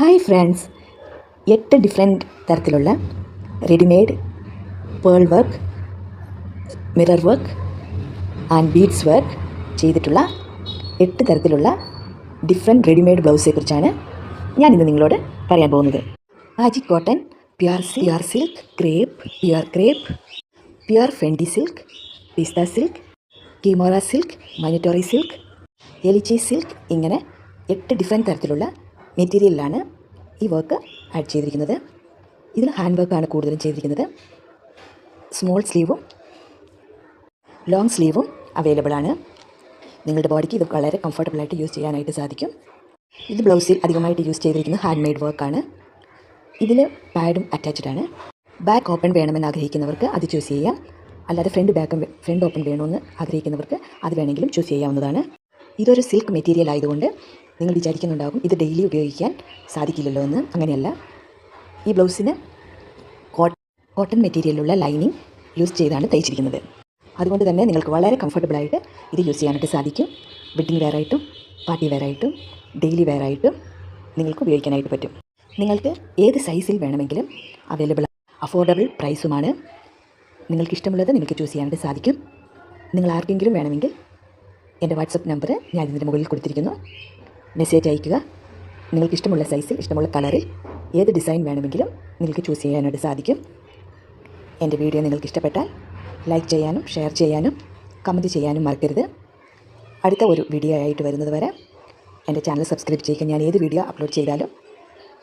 Hi friends, 8 different തരത്തിലുള്ള readymade pearl work, mirror work and beads work ചെയ്തിട്ടുള്ള 8 തരത്തിലുള്ള different readymade ബ്ലൗസെക്കുറിച്ചാണ് ഞാനിന്ന് നിങ്ങളോട് പറയാൻ പോകുന്നത്. ആജി cotton, pure silk, crepe, pure Fendi silk, പിസ്ത സിൽക്ക്, കിമോറ സിൽക്ക്, മനിറ്റോറി സിൽക്ക്, എലിച്ചി സിൽക്ക്, ഇങ്ങനെ 8 ഡിഫറെൻറ്റ് തരത്തിലുള്ള മെറ്റീരിയലിലാണ് ഈ വർക്ക് ആഡ് ചെയ്തിരിക്കുന്നത്. ഇതിൽ ഹാൻഡ് വർക്കാണ് കൂടുതലും ചെയ്തിരിക്കുന്നത്. സ്മോൾ സ്ലീവും ലോങ് സ്ലീവും അവൈലബിൾ ആണ്. നിങ്ങളുടെ ബോഡിക്ക് ഇത് വളരെ കംഫർട്ടബിളായിട്ട് യൂസ് ചെയ്യാനായിട്ട് സാധിക്കും. ഇത് ബ്ലൗസിൽ അധികമായിട്ട് യൂസ് ചെയ്തിരിക്കുന്ന ഹാൻഡ് മെയ്ഡ് വർക്കാണ്. ഇതിൽ പാഡും അറ്റാച്ച്ഡ് ആണ്. ബാക്ക് ഓപ്പൺ വേണമെന്ന് ആഗ്രഹിക്കുന്നവർക്ക് അത് ചൂസ് ചെയ്യാം. അല്ലാതെ ഫ്രണ്ട് ഓപ്പൺ വേണമെന്ന് ആഗ്രഹിക്കുന്നവർക്ക് അത് വേണമെങ്കിലും ചൂസ് ചെയ്യാവുന്നതാണ്. ഇതൊരു സിൽക്ക് മെറ്റീരിയൽ ആയതുകൊണ്ട് നിങ്ങൾ വിചാരിക്കുന്നുണ്ടാകും ഇത് ഡെയിലി ഉപയോഗിക്കാൻ സാധിക്കില്ലല്ലോ എന്ന്. അങ്ങനെയല്ല. ഈ ബ്ലൗസിന് കോട്ടൺ മെറ്റീരിയലിലുള്ള ലൈനിങ് യൂസ് ചെയ്താണ് തയ്ച്ചിരിക്കുന്നത്. അതുകൊണ്ട് തന്നെ നിങ്ങൾക്ക് വളരെ കംഫർട്ടബിളായിട്ട് ഇത് യൂസ് ചെയ്യാനായിട്ട് സാധിക്കും. വെഡ്ഡിങ് വെയറായിട്ടും പാർട്ടി വെയറായിട്ടും ഡെയിലി വെയറായിട്ടും നിങ്ങൾക്ക് ഉപയോഗിക്കാനായിട്ട് പറ്റും. നിങ്ങൾക്ക് ഏത് സൈസിൽ വേണമെങ്കിലും അവൈലബിൾ, അഫോർഡബിൾ പ്രൈസുമാണ്. നിങ്ങൾക്ക് ഇഷ്ടമുള്ളത് നിങ്ങൾക്ക് ചൂസ് ചെയ്യാനായിട്ട് സാധിക്കും. നിങ്ങൾ ആർക്കെങ്കിലും വേണമെങ്കിൽ എൻ്റെ വാട്സപ്പ് നമ്പർ ഞാൻ ഇതിൻ്റെ മുകളിൽ കൊടുത്തിരിക്കുന്നു. മെസ്സേജ് അയയ്ക്കുക. നിങ്ങൾക്ക് ഇഷ്ടമുള്ള സൈസിൽ, ഇഷ്ടമുള്ള കളറിൽ ഏത് ഡിസൈൻ വേണമെങ്കിലും നിങ്ങൾക്ക് ചൂസ് ചെയ്യാനായിട്ട് സാധിക്കും. എൻ്റെ വീഡിയോ നിങ്ങൾക്ക് ഇഷ്ടപ്പെട്ടാൽ ലൈക്ക് ചെയ്യാനും ഷെയർ ചെയ്യാനും കമൻറ്റ് ചെയ്യാനും മറക്കരുത്. അടുത്ത ഒരു വീഡിയോ ആയിട്ട് വരുന്നത് വരെ എൻ്റെ ചാനൽ സബ്സ്ക്രൈബ് ചെയ്യുക. ഞാൻ ഏത് വീഡിയോ അപ്ലോഡ് ചെയ്താലും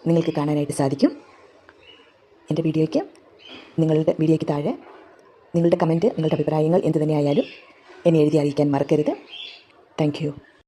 നിങ്ങൾക്ക് കാണാനായിട്ട് സാധിക്കും. എൻ്റെ നിങ്ങളുടെ വീഡിയോയ്ക്ക് താഴെ നിങ്ങളുടെ കമൻറ്റ്, നിങ്ങളുടെ അഭിപ്രായങ്ങൾ എന്ത് തന്നെയായാലും എന്നെ എഴുതി അറിയിക്കാൻ മറക്കരുത്. Thank you.